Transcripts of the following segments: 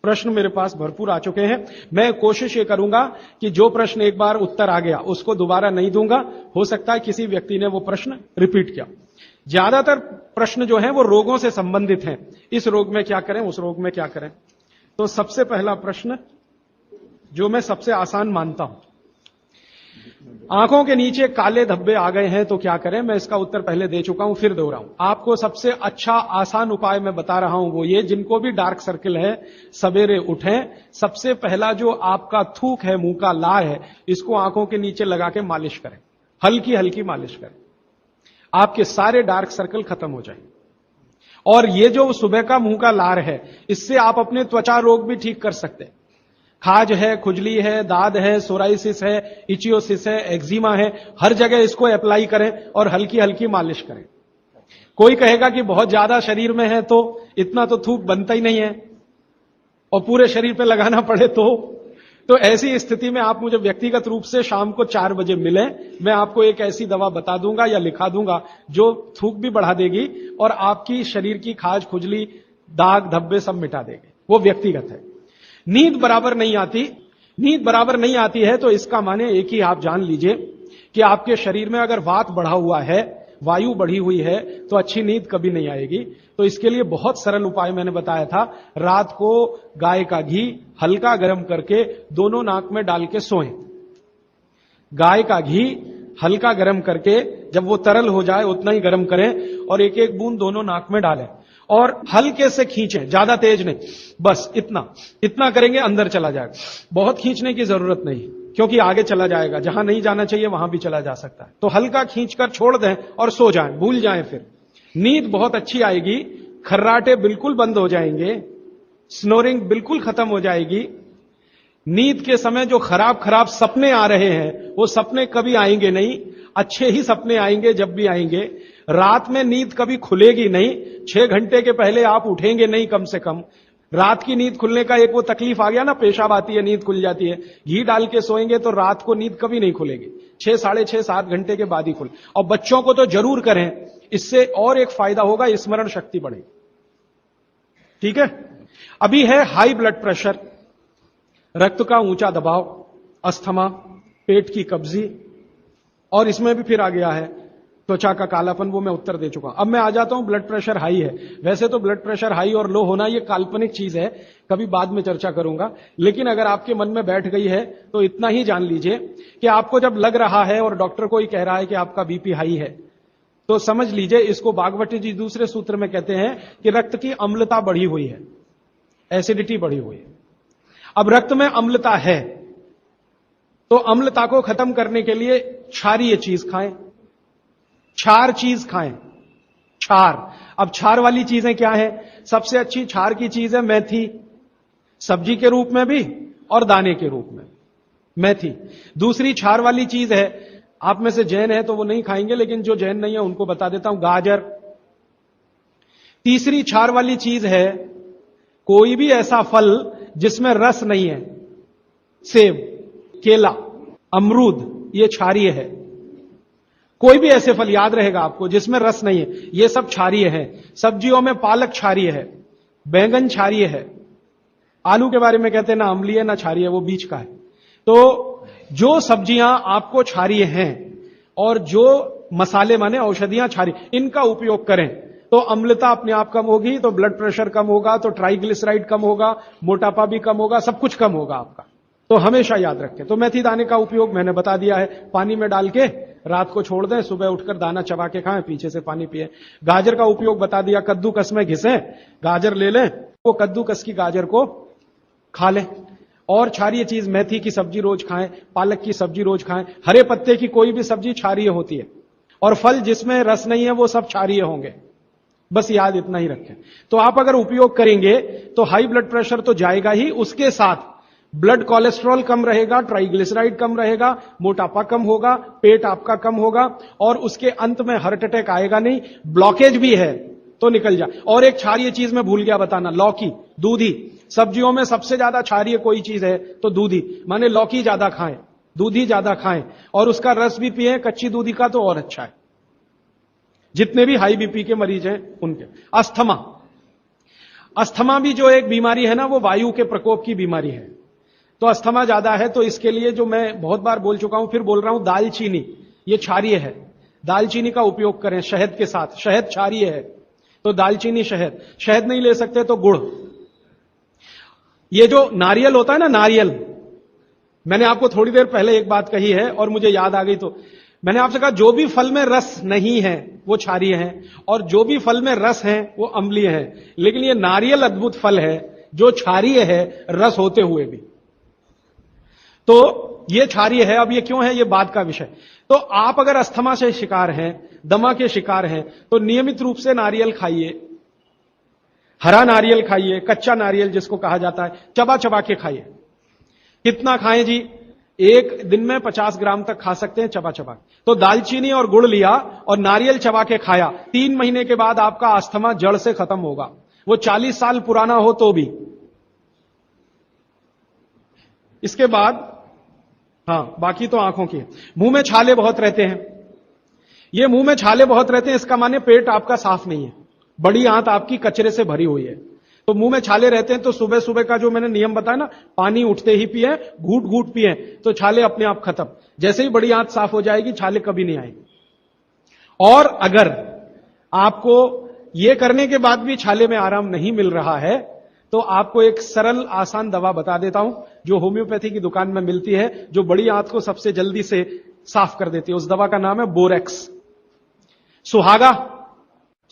प्रश्न मेरे पास भरपूर आ चुके हैं। मैं कोशिश ये करूंगा कि जो प्रश्न एक बार उत्तर आ गया उसको दोबारा नहीं दूंगा। हो सकता है किसी व्यक्ति ने वो प्रश्न रिपीट किया। ज्यादातर प्रश्न जो हैं वो रोगों से संबंधित हैं। इस रोग में क्या करें, उस रोग में क्या करें। तो सबसे पहला प्रश्न जो मैं सबसे आसान मानता हूं, आंखों के नीचे काले धब्बे आ गए हैं तो क्या करें। मैं इसका उत्तर पहले दे चुका हूं, फिर दोहराऊं। आपको सबसे अच्छा आसान उपाय मैं बता रहा हूं वो ये, जिनको भी डार्क सर्किल है सवेरे उठें, सबसे पहला जो आपका थूक है, मुंह का लार है, इसको आंखों के नीचे लगा के मालिश करें, हल्की हल्की मालिश करें। आपके सारे डार्क सर्कल खत्म हो जाएंगे। और ये जो सुबह का मुंह का लार है, इससे आप अपने त्वचा रोग भी ठीक कर सकते हैं। खाज है, खुजली है, दाद है, सोराइसिस है, इचियोसिस है, एक्जिमा है, हर जगह इसको अप्लाई करें और हल्की हल्की मालिश करें। कोई कहेगा कि बहुत ज्यादा शरीर में है तो इतना तो थूक बनता ही नहीं है और पूरे शरीर पे लगाना पड़े तो ऐसी स्थिति में आप मुझे व्यक्तिगत रूप से शाम को 4 बजे मिलें। मैं आपको एक ऐसी दवा बता दूंगा या लिखा दूंगा जो थूक भी बढ़ा देगी और आपकी शरीर की खाज, खुजली, दाग, धब्बे सब मिटा देगी। वो व्यक्तिगत है। नींद बराबर नहीं आती, नींद बराबर नहीं आती है तो इसका माने एक ही आप जान लीजिए कि आपके शरीर में अगर वात बढ़ा हुआ है, वायु बढ़ी हुई है, तो अच्छी नींद कभी नहीं आएगी। तो इसके लिए बहुत सरल उपाय मैंने बताया था। रात को गाय का घी हल्का गर्म करके दोनों नाक में डाल के सोएं। गाय का घी हल्का गर्म करके, जब वो तरल हो जाए उतना ही गर्म करें और एक एक बूंद दोनों नाक में डालें और हल्के से खींचें, ज्यादा तेज नहीं, बस इतना करेंगे अंदर चला जाएगा। बहुत खींचने की जरूरत नहीं, क्योंकि आगे चला जाएगा, जहां नहीं जाना चाहिए वहां भी चला जा सकता है। तो हल्का खींचकर छोड़ दें और सो जाएं, भूल जाएं। फिर नींद बहुत अच्छी आएगी, खर्राटे बिल्कुल बंद हो जाएंगे, स्नोरिंग बिल्कुल खत्म हो जाएगी। नींद के समय जो खराब सपने आ रहे हैं वो सपने कभी आएंगे नहीं, अच्छे ही सपने आएंगे जब भी आएंगे। रात में नींद कभी खुलेगी नहीं, 6 घंटे के पहले आप उठेंगे नहीं कम से कम। रात की नींद खुलने का एक वो तकलीफ आ गया ना, पेशाब आती है, नींद खुल जाती है। घी डाल के सोएंगे तो रात को नींद कभी नहीं खुलेगी, 6, साढ़े 6, 7 घंटे के बाद ही खुले। और बच्चों को तो जरूर करें, इससे और एक फायदा होगा, स्मरण शक्ति बढ़ेगी। ठीक है। अभी है हाई ब्लड प्रेशर, रक्त का ऊंचा दबाव, अस्थमा, पेट की कब्जी, और इसमें भी फिर आ गया है त्वचा का कालापन। वो मैं उत्तर दे चुका हूं। अब मैं आ जाता हूं ब्लड प्रेशर हाई है। वैसे तो ब्लड प्रेशर हाई और लो होना ये काल्पनिक चीज है, कभी बाद में चर्चा करूंगा, लेकिन अगर आपके मन में बैठ गई है तो इतना ही जान लीजिए कि आपको जब लग रहा है और डॉक्टर को ही कह रहा है कि आपका बीपी हाई है, तो समझ लीजिए, इसको बागवती जी दूसरे सूत्र में कहते हैं कि रक्त की अम्लता बढ़ी हुई है, एसिडिटी बढ़ी हुई है। अब रक्त में अम्लता है तो अम्लता को खत्म करने के लिए क्षारीय चीज खाएं, क्षार चीज खाएं, क्षार। अब क्षार वाली चीजें क्या है? सबसे अच्छी क्षार की चीज है मेथी, सब्जी के रूप में भी और दाने के रूप में मेथी। दूसरी क्षार वाली चीज है, आप में से जैन है तो वो नहीं खाएंगे, लेकिन जो जैन नहीं है उनको बता देता हूं, गाजर। तीसरी क्षार वाली चीज है कोई भी ऐसा फल जिसमें रस नहीं है, सेब, केला, अमरूद, ये क्षारीय है। कोई भी ऐसे फल याद रहेगा आपको जिसमें रस नहीं है, ये सब क्षारीय है। सब्जियों में पालक क्षारीय है, बैंगन क्षारीय है, आलू के बारे में कहते हैं ना अम्लीय ना क्षारीय, वो बीच का है। तो जो सब्जियां आपको क्षारीय हैं और जो मसाले माने औषधियां क्षारीय, इनका उपयोग करें तो अम्लता अपने आप कम होगी, तो ब्लड प्रेशर कम होगा, तो ट्राइग्लिसराइड कम होगा, मोटापा भी कम होगा, सब कुछ कम होगा आपका। तो हमेशा याद रखें। तो मेथी दाने का उपयोग मैंने बता दिया है, पानी में डाल के रात को छोड़ दें, सुबह उठकर दाना चबा के खाएं, पीछे से पानी पिए। गाजर का उपयोग बता दिया, कद्दूकस में घिसें, गाजर ले लें, वो कद्दूकस की गाजर को खा लें। और क्षारीय चीज मेथी की सब्जी रोज खाएं, पालक की सब्जी रोज खाएं, हरे पत्ते की कोई भी सब्जी क्षारीय होती है, और फल जिसमें रस नहीं है वो सब क्षारीय होंगे। बस याद इतना ही रखें। तो आप अगर उपयोग करेंगे तो हाई ब्लड प्रेशर तो जाएगा ही, उसके साथ ब्लड कोलेस्ट्रॉल कम रहेगा, ट्राइग्लिसराइड कम रहेगा, मोटापा कम होगा, पेट आपका कम होगा, और उसके अंत में हार्ट अटैक आएगा नहीं। ब्लॉकेज भी है तो निकल जाए। और एक क्षारीय चीज मैं भूल गया बताना, लौकी, दूधी। सब्जियों में सबसे ज्यादा क्षारीय कोई चीज है तो दूधी, माने लौकी ज्यादा खाएं, दूधी ज्यादा खाएं, और उसका रस भी पिए, कच्ची दूधी का तो और अच्छा है। जितने भी हाई बीपी के मरीज हैं उनके। अस्थमा, अस्थमा भी जो एक बीमारी है ना, वो वायु के प्रकोप की बीमारी है। तो अस्थमा ज्यादा है, तो इसके लिए जो मैं बहुत बार बोल चुका हूं, फिर बोल रहा हूं, दालचीनी, ये क्षारीय है, दालचीनी का उपयोग करें शहद के साथ। शहद क्षारीय है, तो दालचीनी, शहद। शहद नहीं ले सकते तो गुड़। ये जो नारियल होता है ना, नारियल, मैंने आपको थोड़ी देर पहले एक बात कही है और मुझे याद आ गई, तो मैंने आपसे कहा जो भी फल में रस नहीं है वो क्षारीय है, और जो भी फल में रस है वो अम्लीय है। लेकिन ये नारियल अद्भुत फल है जो क्षारीय है, रस होते हुए भी। तो ये क्षारीय है। अब ये क्यों है, ये बाद का विषय। तो आप अगर अस्थमा से शिकार हैं, दमा के शिकार हैं, तो नियमित रूप से नारियल खाइए, हरा नारियल खाइए, कच्चा नारियल जिसको कहा जाता है, चबा चबा के खाइए। कितना खाएं जी? एक दिन में 50 ग्राम तक खा सकते हैं, चबा चबा। तो दालचीनी और गुड़ लिया और नारियल चबा के खाया, 3 महीने के बाद आपका अस्थमा जड़ से खत्म होगा, वो 40 साल पुराना हो तो भी। इसके बाद बाकी तो आंखों की। मुंह में छाले बहुत रहते हैं। ये मुंह में छाले बहुत रहते हैं, इसका माने पेट आपका साफ नहीं है, बड़ी आंत आपकी कचरे से भरी हुई है। तो मुंह में छाले रहते हैं, तो सुबह सुबह का जो मैंने नियम बताया ना, पानी उठते ही पिए, घूट घूट पिए, तो छाले अपने आप खत्म। जैसे ही बड़ी आंत साफ हो जाएगी, छाले कभी नहीं आएंगे। और अगर आपको ये करने के बाद भी छाले में आराम नहीं मिल रहा है, तो आपको एक सरल आसान दवा बता देता हूं, जो होम्योपैथी की दुकान में मिलती है, जो बड़ी आंत को सबसे जल्दी से साफ कर देती है। उस दवा का नाम है बोरेक्स। सुहागा,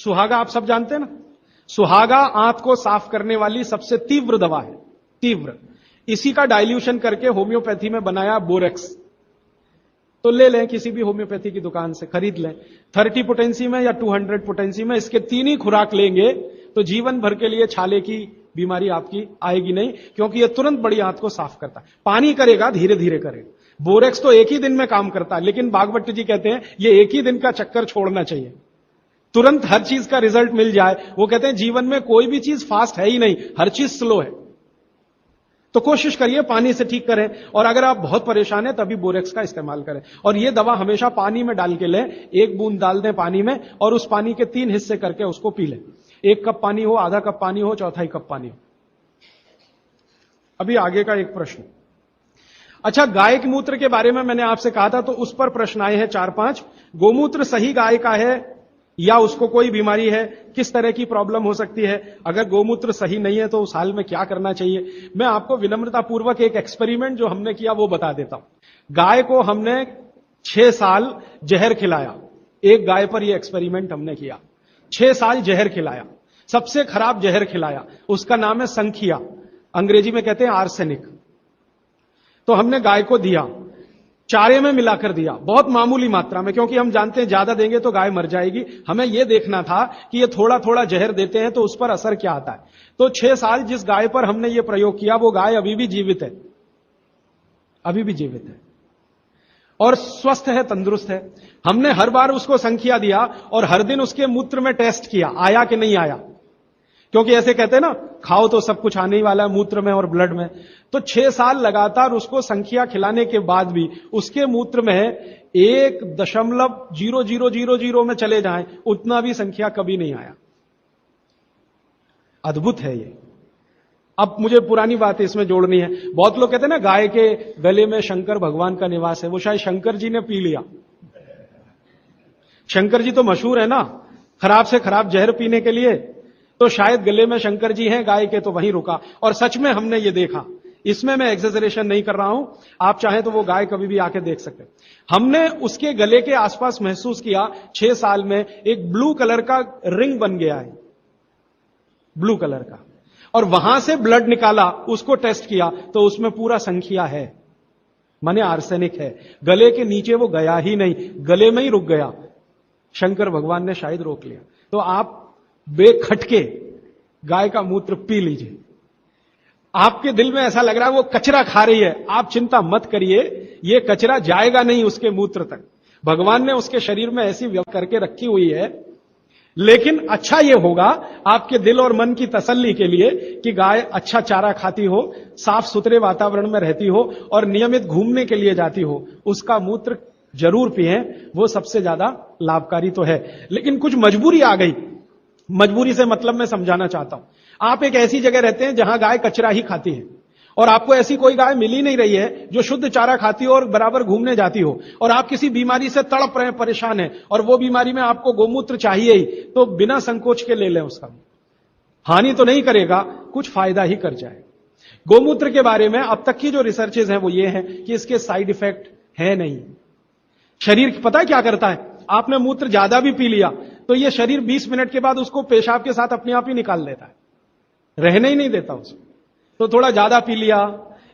सुहागा आप सब जानते हैं ना, सुहागा आंत को साफ करने वाली सबसे तीव्र दवा है, तीव्र। इसी का डाइल्यूशन करके होम्योपैथी में बनाया बोरेक्स। तो ले लें, किसी भी होम्योपैथी की दुकान से खरीद लें, 30 पोटेंसी में या 200 पोटेंसी में। इसके 3 ही खुराक लेंगे तो जीवन भर के लिए छाले की बीमारी आपकी आएगी नहीं, क्योंकि यह तुरंत बड़ी आंत को साफ करता है। पानी करेगा, धीरे धीरे करेगा। बोरेक्स तो एक ही दिन में काम करता है, लेकिन बागवट जी कहते हैं ये एक ही दिन का चक्कर छोड़ना चाहिए, तुरंत हर चीज का रिजल्ट मिल जाए। वो कहते हैं जीवन में कोई भी चीज फास्ट है ही नहीं, हर चीज स्लो है। तो कोशिश करिए पानी से ठीक करें, और अगर आप बहुत परेशान हैं तभी बोरेक्स का इस्तेमाल करें। और ये दवा हमेशा पानी में डाल के लें, 1 बूंद डाल दें पानी में, और उस पानी के 3 हिस्से करके उसको पी लें। 1 कप पानी हो, आधा कप पानी हो, 1/4 कप पानी हो। अभी आगे का एक प्रश्न। अच्छा, गाय के मूत्र के बारे में मैंने आपसे कहा था, तो उस पर प्रश्न आए हैं 4-5। गोमूत्र सही गाय का है या उसको कोई बीमारी है? किस तरह की प्रॉब्लम हो सकती है? अगर गोमूत्र सही नहीं है तो उस हाल में क्या करना चाहिए? मैं आपको विनम्रतापूर्वक एक एक्सपेरिमेंट जो हमने किया वो बता देता हूं। गाय को हमने 6 साल जहर खिलाया। एक गाय पर यह एक्सपेरिमेंट हमने किया, 6 साल जहर खिलाया, सबसे खराब जहर खिलाया। उसका नाम है संखिया, अंग्रेजी में कहते हैं आर्सेनिक। तो हमने गाय को दिया, चारे में मिलाकर दिया, बहुत मामूली मात्रा में, क्योंकि हम जानते हैं ज्यादा देंगे तो गाय मर जाएगी। हमें यह देखना था कि ये थोड़ा थोड़ा जहर देते हैं तो उस पर असर क्या आता है। तो 6 साल जिस गाय पर हमने ये प्रयोग किया, वो गाय अभी भी जीवित है, अभी भी जीवित है और स्वस्थ है, तंदुरुस्त है। हमने हर बार उसको संख्या दिया और हर दिन उसके मूत्र में टेस्ट किया, आया कि नहीं आया, क्योंकि ऐसे कहते हैं ना, खाओ तो सब कुछ आने ही वाला है मूत्र में और ब्लड में। तो 6 साल लगातार उसको संख्या खिलाने के बाद भी उसके मूत्र में 1.0000 में चले जाएं, उतना भी संख्या कभी नहीं आया। अद्भुत है ये। अब मुझे पुरानी बात इसमें जोड़नी है। बहुत लोग कहते हैं ना, गाय के गले में शंकर भगवान का निवास है। वो शायद शंकर जी ने पी लिया। शंकर जी तो मशहूर है ना, खराब से खराब जहर पीने के लिए। तो शायद गले में शंकर जी हैं गाय के, तो वहीं रुका। और सच में हमने ये देखा, इसमें मैं एक्सेजरेशन नहीं कर रहा हूं, आप चाहें तो वो गाय कभी भी आके देख सकते हैं। हमने उसके गले के आसपास महसूस किया 6 साल में एक ब्लू कलर का रिंग बन गया है, ब्लू कलर का। और वहां से ब्लड निकाला, उसको टेस्ट किया तो उसमें पूरा संख्या है, माने आर्सेनिक है। गले के नीचे वो गया ही नहीं, गले में ही रुक गया। शंकर भगवान ने शायद रोक लिया। तो आप बेखटके गाय का मूत्र पी लीजिए। आपके दिल में ऐसा लग रहा है वो कचरा खा रही है, आप चिंता मत करिए, ये कचरा जाएगा नहीं उसके मूत्र तक। भगवान ने उसके शरीर में ऐसी व्यवस्था करके रखी हुई है। लेकिन अच्छा ये होगा आपके दिल और मन की तसल्ली के लिए कि गाय अच्छा चारा खाती हो, साफ सुथरे वातावरण में रहती हो और नियमित घूमने के लिए जाती हो, उसका मूत्र जरूर पिएं, वो सबसे ज्यादा लाभकारी तो है। लेकिन कुछ मजबूरी आ गई, मजबूरी से मतलब मैं समझाना चाहता हूं। आप एक ऐसी जगह रहते हैं जहां गाय कचरा ही खाती है और आपको ऐसी कोई गाय मिल ही नहीं रही है जो शुद्ध चारा खाती हो और बराबर घूमने जाती हो, और आप किसी बीमारी से तड़प रहे हैं, परेशान हैं, और वो बीमारी में आपको गोमूत्र चाहिए ही, तो बिना संकोच के ले लें। उसका हानि तो नहीं करेगा, कुछ फायदा ही कर जाए। गोमूत्र के बारे में अब तक की जो रिसर्चेज हैं वो ये हैं कि इसके साइड इफेक्ट है नहीं। शरीर पता है क्या करता है, आपने मूत्र ज्यादा भी पी लिया तो ये शरीर 20 मिनट के बाद उसको पेशाब के साथ अपने आप ही निकाल देता है, रहने ही नहीं देता उसको। तो थोड़ा ज्यादा पी लिया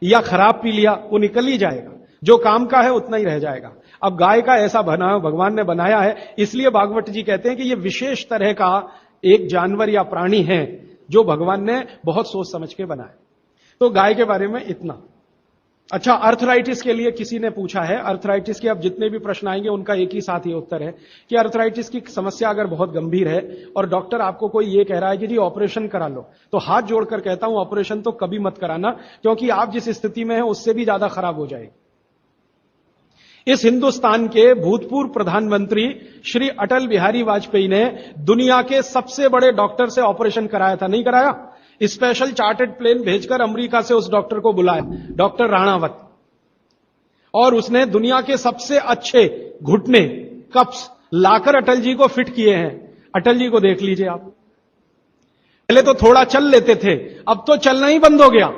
या खराब पी लिया, वो निकल ही जाएगा, जो काम का है उतना ही रह जाएगा। अब गाय का ऐसा बना भगवान ने बनाया है, इसलिए भागवत जी कहते हैं कि ये विशेष तरह का एक जानवर या प्राणी है जो भगवान ने बहुत सोच समझ के बनाया। तो गाय के बारे में इतना। अच्छा, अर्थराइटिस के लिए किसी ने पूछा है, अर्थराइटिस के अब जितने भी प्रश्न आएंगे उनका एक ही साथ ही उत्तर है कि अर्थराइटिस की समस्या अगर बहुत गंभीर है और डॉक्टर आपको कोई ये कह रहा है कि जी ऑपरेशन करा लो, तो हाथ जोड़कर कहता हूं ऑपरेशन तो कभी मत कराना, क्योंकि आप जिस स्थिति में हैं उससे भी ज्यादा खराब हो जाएगी। इस हिंदुस्तान के भूतपूर्व प्रधानमंत्री श्री अटल बिहारी वाजपेयी ने दुनिया के सबसे बड़े डॉक्टर से ऑपरेशन कराया था, नहीं कराया? स्पेशल चार्टर्ड प्लेन भेजकर अमेरिका से उस डॉक्टर को बुलाया, डॉक्टर राणावत, और उसने दुनिया के सबसे अच्छे घुटने कप्स लाकर अटल जी को फिट किए हैं। अटल जी को देख लीजिए आप, पहले तो थोड़ा चल लेते थे, अब तो चलना ही बंद हो गया,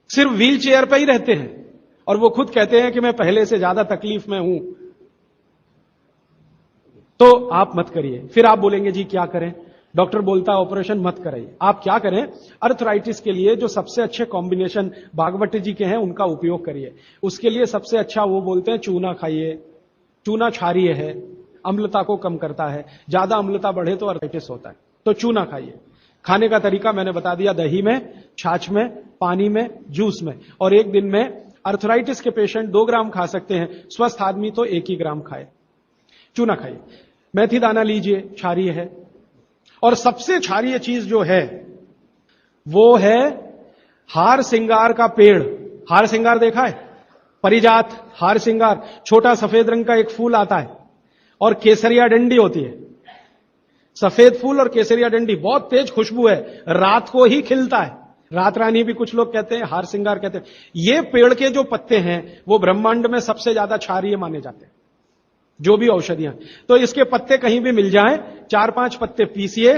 सिर्फ व्हील चेयर पर ही रहते हैं, और वो खुद कहते हैं कि मैं पहले से ज्यादा तकलीफ में हूं। तो आप मत करिए। फिर आप बोलेंगे जी क्या करें, डॉक्टर बोलता है ऑपरेशन मत कराइए। आप क्या करें, अर्थराइटिस के लिए जो सबसे अच्छे कॉम्बिनेशन भागवत जी के हैं उनका उपयोग करिए। उसके लिए सबसे अच्छा वो बोलते हैं चूना खाइए, चूना क्षारीय है, अम्लता को कम करता है, ज्यादा अम्लता बढ़े तो अर्थराइटिस होता है, तो चूना खाइए। खाने का तरीका मैंने बता दिया, दही में, छाछ में, पानी में, जूस में, और एक दिन में अर्थराइटिस के पेशेंट 2 ग्राम खा सकते हैं, स्वस्थ आदमी तो 1 ही ग्राम खाए। चूना खाइए। मेथी दाना लीजिए, क्षारीय है। और सबसे क्षारीय चीज जो है वो है हार सिंगार का पेड़। हार सिंगार देखा है? परिजात हार सिंगार, छोटा सफेद रंग का एक फूल आता है और केसरिया डंडी होती है। सफेद फूल और केसरिया डंडी, बहुत तेज खुशबू है, रात को ही खिलता है, रात रानी भी कुछ लोग कहते हैं, हार सिंगार कहते हैं। ये पेड़ के जो पत्ते हैं वो ब्रह्मांड में सबसे ज्यादा क्षारीय माने जाते हैं, जो भी औषधियां। तो इसके पत्ते कहीं भी मिल जाएं, 4-5 पत्ते पीसिए,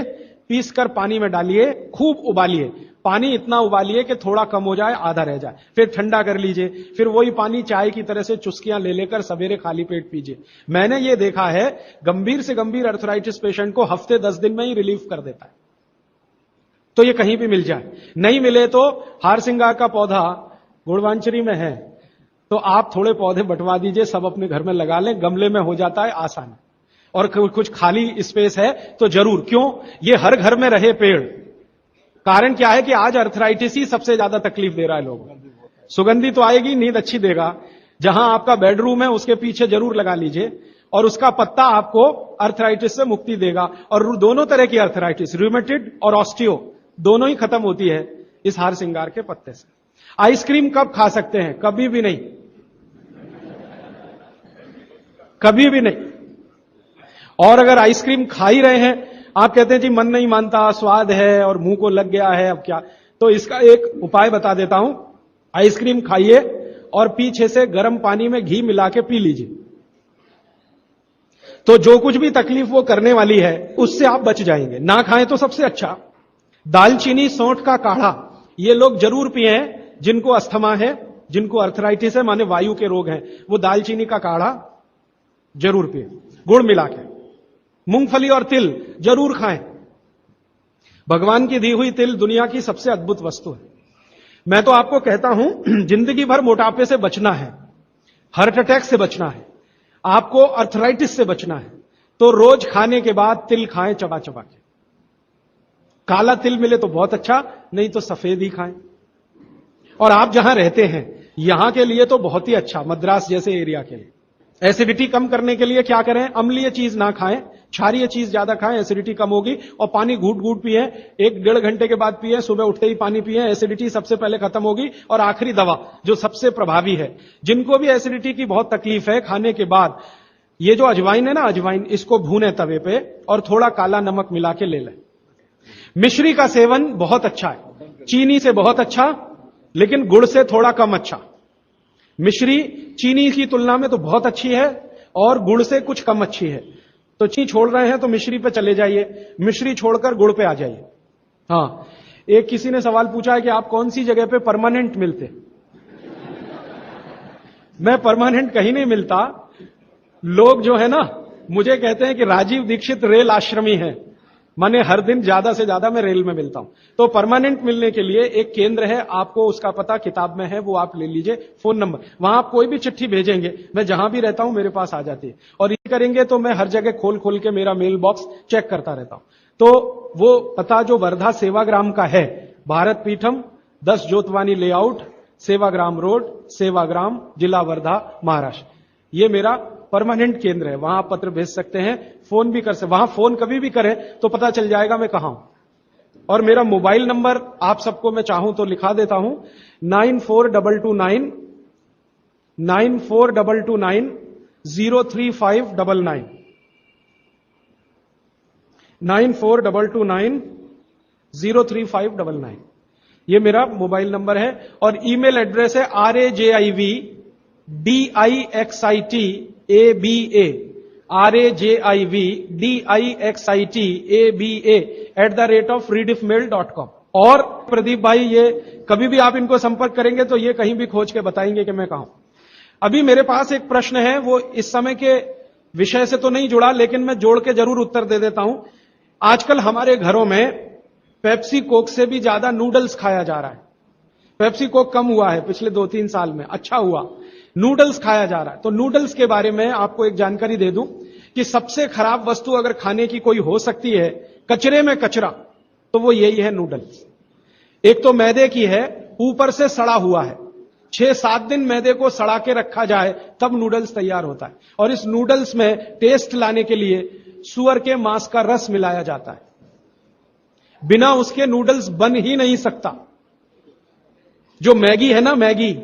पीसकर पानी में डालिए, खूब उबालिए। पानी इतना उबालिए कि थोड़ा कम हो जाए, आधा रह जाए, फिर ठंडा कर लीजिए। फिर वही पानी चाय की तरह से चुस्कियां ले लेकर सवेरे खाली पेट पीजिए। मैंने ये देखा है, गंभीर से गंभीर अर्थराइटिस पेशेंट को हफ्ते 10 दिन में ही रिलीफ कर देता है। तो ये कहीं भी मिल जाए, नहीं मिले तो हार सिंगार का पौधा गुड़वांचरी में है, तो आप थोड़े पौधे बंटवा दीजिए, सब अपने घर में लगा लें, गमले में हो जाता है आसान। और कुछ खाली स्पेस है तो जरूर, क्यों, ये हर घर में रहे पेड़। कारण क्या है कि आज अर्थराइटिस ही सबसे ज्यादा तकलीफ दे रहा है लोगों को। सुगंधी तो आएगी, नींद अच्छी देगा। जहां आपका बेडरूम है उसके पीछे जरूर लगा लीजिए, और उसका पत्ता आपको अर्थराइटिस से मुक्ति देगा। और दोनों तरह की अर्थराइटिस, रूमेटिड और ऑस्टियो, दोनों ही खत्म होती है इस हार सिंगार के पत्ते से। आइसक्रीम कब खा सकते हैं? कभी भी नहीं, कभी भी नहीं। और अगर आइसक्रीम खा ही रहे हैं, आप कहते हैं जी मन नहीं मानता, स्वाद है और मुंह को लग गया है, अब क्या, तो इसका एक उपाय बता देता हूं। आइसक्रीम खाइए और पीछे से गर्म पानी में घी मिला के पी लीजिए, तो जो कुछ भी तकलीफ वो करने वाली है उससे आप बच जाएंगे। ना खाएं तो सबसे अच्छा। दालचीनी सौंठ का काढ़ा ये लोग जरूर पिए, जिनको अस्थमा है, जिनको अर्थराइटिस है, माने वायु के रोग हैं, वो दालचीनी का काढ़ा जरूर पिए, गुड़ मिला के। मूंगफली और तिल जरूर खाएं। भगवान की दी हुई तिल दुनिया की सबसे अद्भुत वस्तु है। मैं तो आपको कहता हूं, जिंदगी भर मोटापे से बचना है, हार्ट अटैक से बचना है, आपको अर्थराइटिस से बचना है, तो रोज खाने के बाद तिल खाएं, चबा चबा के। काला तिल मिले तो बहुत अच्छा, नहीं तो सफेद ही खाएं। और आप जहां रहते हैं यहां के लिए तो बहुत ही अच्छा, मद्रास जैसे एरिया के लिए। एसिडिटी कम करने के लिए क्या करें? अम्लीय चीज ना खाएं, क्षारीय चीज ज्यादा खाएं, एसिडिटी कम होगी। और पानी घूट घूट पिए, 1-1.5 घंटे के बाद पिए, सुबह उठते ही पानी पिए, एसिडिटी सबसे पहले खत्म होगी। और आखिरी दवा जो सबसे प्रभावी है, जिनको भी एसिडिटी की बहुत तकलीफ है, खाने के बाद ये जो अजवाइन है ना, अजवाइन, इसको भूने तवे पे और थोड़ा काला नमक मिला के ले लें। मिश्री का सेवन बहुत अच्छा है, चीनी से बहुत अच्छा, लेकिन गुड़ से थोड़ा कम अच्छा। मिश्री चीनी की तुलना में तो बहुत अच्छी है और गुड़ से कुछ कम अच्छी है। तो चीनी छोड़ रहे हैं तो मिश्री पे चले जाइए, मिश्री छोड़कर गुड़ पे आ जाइए। हाँ, एक किसी ने सवाल पूछा है कि आप कौन सी जगह पे परमानेंट मिलते। मैं परमानेंट कहीं नहीं मिलता। लोग जो है ना मुझे कहते हैं कि राजीव दीक्षित रेल आश्रमी है, माने हर दिन ज्यादा से ज्यादा मैं रेल में मिलता हूं। तो परमानेंट मिलने के लिए एक केंद्र है, आपको उसका पता किताब में है, वो आप ले लीजिए, फोन नंबर। वहां आप कोई भी चिट्ठी भेजेंगे, मैं जहां भी रहता हूं मेरे पास आ जाती है। और ये करेंगे तो मैं हर जगह खोल खोल के मेरा मेल बॉक्स चेक करता रहता हूं। तो वो पता जो वर्धा सेवाग्राम का है, भारत पीठम 10 जोतवानी लेआउट, सेवाग्राम रोड, सेवाग्राम, जिला वर्धा, महाराष्ट्र, ये मेरा परमानेंट केंद्र है। वहां आप पत्र भेज सकते हैं, फोन भी कर सकते, वहां फोन कभी भी करें तो पता चल जाएगा मैं कहां हूं। और मेरा मोबाइल नंबर आप सबको मैं चाहूं तो लिखा देता हूं, 9422 03599 9422 03599, ये मेरा मोबाइल नंबर है। और ईमेल एड्रेस है rajivdixitaba@redixitab@rediffmail.com। और प्रदीप भाई, ये कभी भी आप इनको संपर्क करेंगे तो ये कहीं भी खोज के बताएंगे कि मैं कहां हूं। अभी मेरे पास एक प्रश्न है, वो इस समय के विषय से तो नहीं जुड़ा, लेकिन मैं जोड़ के जरूर उत्तर दे देता हूं। आजकल हमारे घरों में पेप्सी कोक से भी ज्यादा नूडल्स खाया जा रहा है। पेप्सी कोक कम हुआ है पिछले 2-3 साल में, अच्छा हुआ, नूडल्स खाया जा रहा है। तो नूडल्स के बारे में आपको एक जानकारी दे दूं कि सबसे खराब वस्तु अगर खाने की कोई हो सकती है, कचरे में कचरा, तो वो यही है नूडल्स। एक तो मैदे की है, ऊपर से सड़ा हुआ है, 6-7 दिन मैदे को सड़ा के रखा जाए तब नूडल्स तैयार होता है। और इस नूडल्स में टेस्ट लाने के लिए सुअर के मांस का रस मिलाया जाता है, बिना उसके नूडल्स बन ही नहीं सकता। जो मैगी है ना, मैगी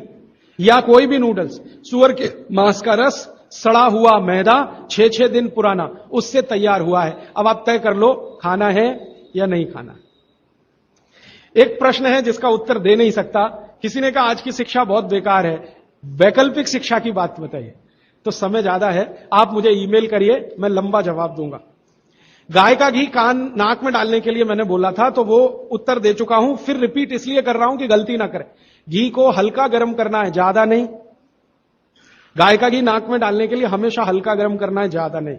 या कोई भी नूडल्स, सुअर के मांस का रस, सड़ा हुआ मैदा, 6-6 दिन पुराना, उससे तैयार हुआ है। अब आप तय कर लो खाना है या नहीं खाना। एक प्रश्न है जिसका उत्तर दे नहीं सकता। किसी ने कहा आज की शिक्षा बहुत बेकार है, वैकल्पिक शिक्षा की बात बताइए। तो समय ज्यादा है, आप मुझे ईमेल करिए, मैं लंबा जवाब दूंगा। गाय का घी कान नाक में डालने के लिए मैंने बोला था, तो वो उत्तर दे चुका हूं, फिर रिपीट इसलिए कर रहा हूं कि गलती ना करें। घी को हल्का गर्म करना है, ज्यादा नहीं। गाय का घी नाक में डालने के लिए हमेशा हल्का गर्म करना है, ज्यादा नहीं।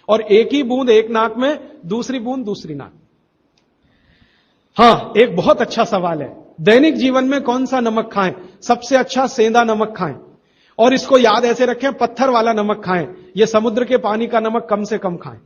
और एक ही बूंद एक नाक में, दूसरी बूंद दूसरी नाक। हां, एक बहुत अच्छा सवाल है, दैनिक जीवन में कौन सा नमक खाएं? सबसे अच्छा सेंधा नमक खाएं। और इसको याद ऐसे रखें, पत्थर वाला नमक खाएं। यह समुद्र के पानी का नमक कम से कम खाएं।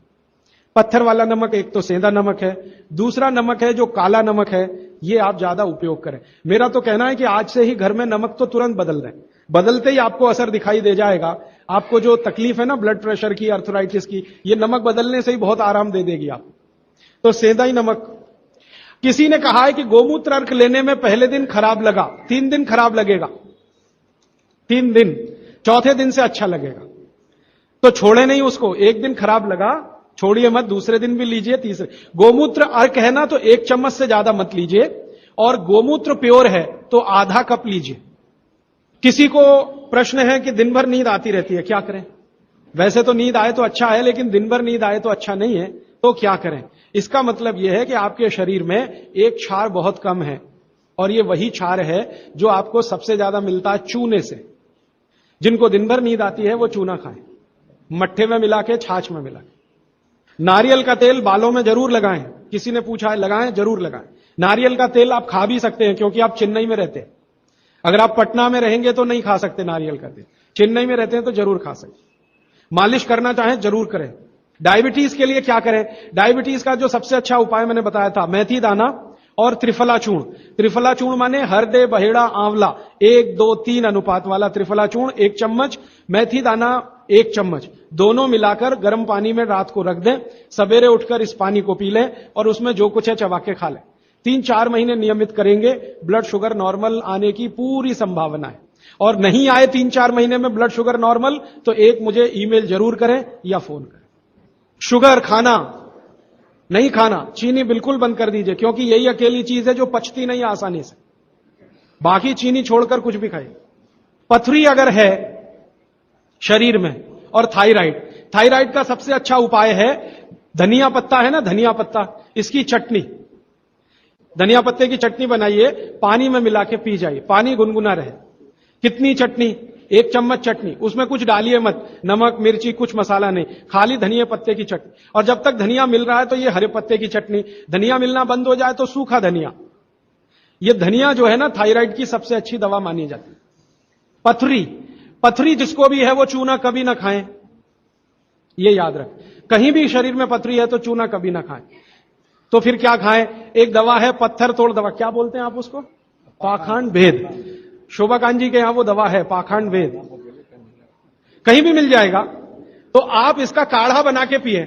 पत्थर वाला नमक एक तो सेंधा नमक है, दूसरा नमक है जो काला नमक है, ये आप ज्यादा उपयोग करें। मेरा तो कहना है कि आज से ही घर में नमक तो तुरंत बदल दें, बदलते ही आपको असर दिखाई दे जाएगा। आपको जो तकलीफ है ना ब्लड प्रेशर की, अर्थराइटिस की, ये नमक बदलने से ही बहुत आराम दे देगी आप। तो सेंधा ही नमक। किसी ने कहा है कि गोमूत्र अर्क लेने में पहले दिन खराब लगा, 3 दिन खराब लगेगा, 3 दिन, चौथे दिन से अच्छा लगेगा। तो छोड़े नहीं उसको, एक दिन खराब लगा छोड़िए मत, दूसरे दिन भी लीजिए, तीसरे। गोमूत्र अर्क है ना तो 1 चम्मच से ज्यादा मत लीजिए, और गोमूत्र प्योर है तो आधा कप लीजिए। किसी को प्रश्न है कि दिन भर नींद आती रहती है, क्या करें? वैसे तो नींद आए तो अच्छा है, लेकिन दिन भर नींद आए तो अच्छा नहीं है, तो क्या करें? इसका मतलब यह है कि आपके शरीर में एक क्षार बहुत कम है, और यह वही क्षार है जो आपको सबसे ज्यादा मिलता है चूने से। जिनको दिन भर नींद आती है वो चूना खाएं, मट्ठे में मिला के, छाछ में मिला के। नारियल का तेल बालों में जरूर लगाएं। किसी ने पूछा है, लगाएं? जरूर लगाएं। नारियल का तेल आप खा भी सकते हैं, क्योंकि आप चेन्नई में रहते हैं। अगर आप पटना में रहेंगे तो नहीं खा सकते नारियल का तेल, चेन्नई में रहते हैं तो जरूर खा सकते। मालिश करना चाहें जरूर करें। डायबिटीज के लिए क्या करें? डायबिटीज का जो सबसे अच्छा उपाय मैंने बताया था, मेथी दाना और त्रिफला चूर्ण। त्रिफला चूर्ण माने हरदे, बहेड़ा, आंवला, 1, 2, 3 अनुपात वाला त्रिफला चूर्ण 1 चम्मच, मेथी दाना 1 चम्मच, दोनों मिलाकर गर्म पानी में रात को रख दें। सवेरे उठकर इस पानी को पी लें और उसमें जो कुछ है चबा के खा लें। 3-4 महीने नियमित करेंगे, ब्लड शुगर नॉर्मल आने की पूरी संभावना है। और नहीं आए 3-4 महीने में ब्लड शुगर नॉर्मल, तो एक मुझे ईमेल जरूर करें या फोन करें। शुगर खाना नहीं खाना, चीनी बिल्कुल बंद कर दीजिए, क्योंकि यही अकेली चीज है जो पचती नहीं आसानी से। बाकी चीनी छोड़कर कुछ भी खाइए। पथरी अगर है शरीर में, और थायराइड, थायराइड का सबसे अच्छा उपाय है धनिया पत्ता है ना, धनिया पत्ता, इसकी चटनी, धनिया पत्ते की चटनी बनाइए, पानी में मिला के पी जाइए, पानी गुनगुना रहे। कितनी चटनी? 1 चम्मच चटनी, उसमें कुछ डालिए मत, नमक मिर्ची कुछ मसाला नहीं, खाली धनिया पत्ते की चटनी। और जब तक धनिया मिल रहा है तो ये हरे पत्ते की चटनी, धनिया मिलना बंद हो जाए तो सूखा धनिया। ये धनिया जो है ना, थायराइड की सबसे अच्छी दवा मानी जाती है। पथरी, पथरी जिसको भी है वो चूना कभी ना खाएं, ये याद रखें। कहीं भी शरीर में पथरी है तो चूना कभी ना खाएं। तो फिर क्या खाएं? एक दवा है पत्थर तोड़ दवा, क्या बोलते हैं आप उसको? पाखंड भेद। शोभाकांत जी के यहां वो दवा है पाखंड भेद, कहीं भी मिल जाएगा। तो आप इसका काढ़ा बना के पिए।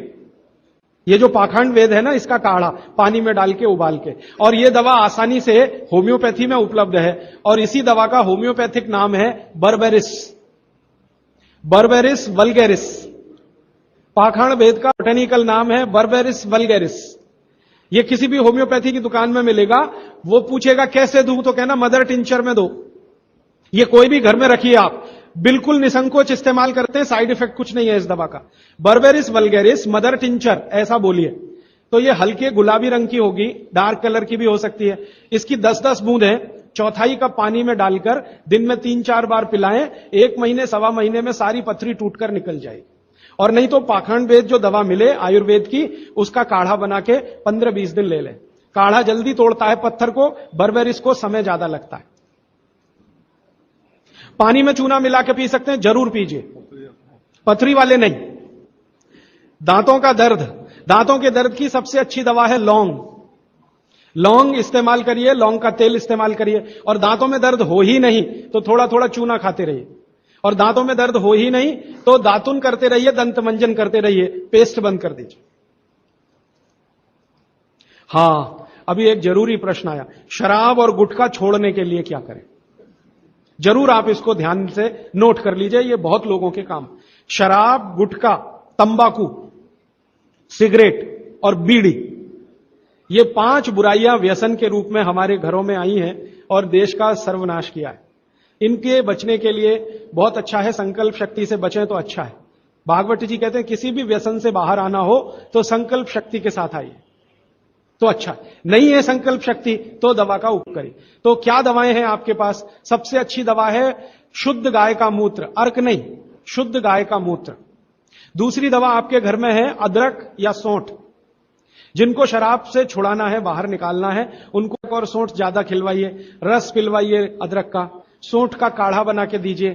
ये जो पाखंड वेद है ना, इसका काढ़ा पानी में डाल के उबाल के, और ये दवा आसानी से होम्योपैथी में उपलब्ध है। और इसी दवा का होम्योपैथिक नाम है बर्बेरिस, बर्बेरिस वल्गेरिस। पाखंड वेद का बोटेनिकल नाम है बर्बेरिस वल्गेरिस। ये किसी भी होम्योपैथी की दुकान में मिलेगा। वो पूछेगा कैसे दूं, तो कहना मदर टिंचर में दो। ये कोई भी घर में रखिए आप, बिल्कुल निसंकोच इस्तेमाल करते हैं, साइड इफेक्ट कुछ नहीं है इस दवा का। बर्बेरिस वल्गेरिस मदर टिंचर ऐसा बोलिए। तो ये हल्के गुलाबी रंग की होगी, डार्क कलर की भी हो सकती है। इसकी 10-10 बूंदें 1/4 कप पानी में डालकर दिन में 3-4 बार पिलाएं। 1 महीने 1.25 महीने में सारी पथरी टूटकर निकल जाएगी। और नहीं तो पाखंड वेद जो दवा मिले आयुर्वेद की, उसका काढ़ा बना के 15-20 दिन ले लें। काढ़ा जल्दी तोड़ता है पत्थर को, बर्बेरिस को समय ज्यादा लगता है। पानी में चूना मिला के पी सकते हैं, जरूर पीजिए, पथरी वाले नहीं। दांतों का दर्द, दांतों के दर्द की सबसे अच्छी दवा है लौंग। लौंग इस्तेमाल करिए, लौंग का तेल इस्तेमाल करिए। और दांतों में दर्द हो ही नहीं तो थोड़ा थोड़ा चूना खाते रहिए। और दांतों में दर्द हो ही नहीं तो दातुन करते रहिए, दंत मंजन करते रहिए, पेस्ट बंद कर दीजिए। हां, अभी एक जरूरी प्रश्न आया, शराब और गुटखा छोड़ने के लिए क्या करें? जरूर आप इसको ध्यान से नोट कर लीजिए, ये बहुत लोगों के काम। शराब, गुटखा, तंबाकू, सिगरेट और बीड़ी, ये 5 बुराइयां व्यसन के रूप में हमारे घरों में आई हैं और देश का सर्वनाश किया है। इनके बचने के लिए बहुत अच्छा है, संकल्प शक्ति से बचें तो अच्छा है। भागवत जी कहते हैं किसी भी व्यसन से बाहर आना हो तो संकल्प शक्ति के साथ आइए तो अच्छा। नहीं है संकल्प शक्ति तो दवा का उपयोग करिए। तो क्या दवाएं हैं आपके पास? सबसे अच्छी दवा है शुद्ध गाय का मूत्र, अर्क नहीं, शुद्ध गाय का मूत्र। दूसरी दवा आपके घर में है अदरक या सौंठ। जिनको शराब से छुड़ाना है, बाहर निकालना है, उनको एक और सौंठ ज्यादा खिलवाइए, रस पिलवाइए अदरक का, सौंठ का काढ़ा बना के दीजिए,